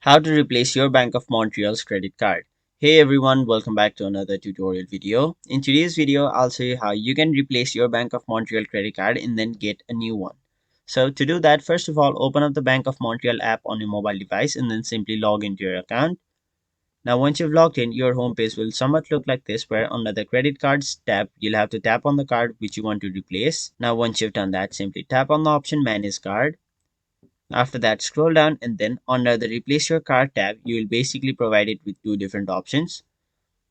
How to replace your Bank of Montreal's credit card. Hey everyone, welcome back to another tutorial video. In today's video, I'll show you how you can replace your Bank of Montreal credit card and then get a new one. So to do that, first of all, open up the Bank of Montreal app on your mobile device and then simply log into your account. Now once you've logged in, your home page will somewhat look like this, where under the credit cards tab, you'll have to tap on the card which you want to replace. Now once you've done that, simply tap on the option manage card. After that, scroll down and then under the replace your card tab, you will basically provide it with two different options.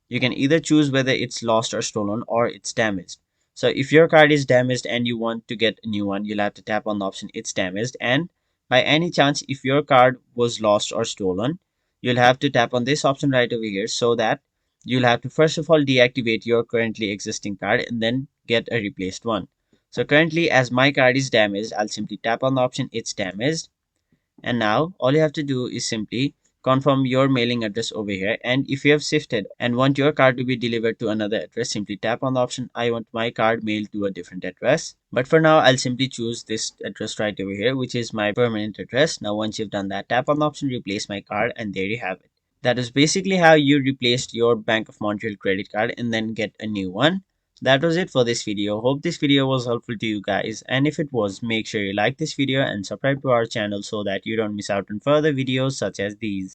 You can either choose whether it's lost or stolen or it's damaged. So if your card is damaged and you want to get a new one, you'll have to tap on the option it's damaged. And by any chance, if your card was lost or stolen, you'll have to tap on this option right over here, so that you'll have to first of all deactivate your currently existing card and then get a replaced one. So currently, as my card is damaged, I'll simply tap on the option it's damaged. And now all you have to do is simply confirm your mailing address over here. And if you have shifted and want your card to be delivered to another address, simply tap on the option I want my card mailed to a different address. But for now, I'll simply choose this address right over here, which is my permanent address. Now once you've done that, tap on the option replace my card, and there you have it. That is basically how you replaced your Bank of Montreal credit card and then get a new one. That was it for this video. Hope this video was helpful to you guys, and if it was, make sure you like this video and subscribe to our channel so that you don't miss out on further videos such as these.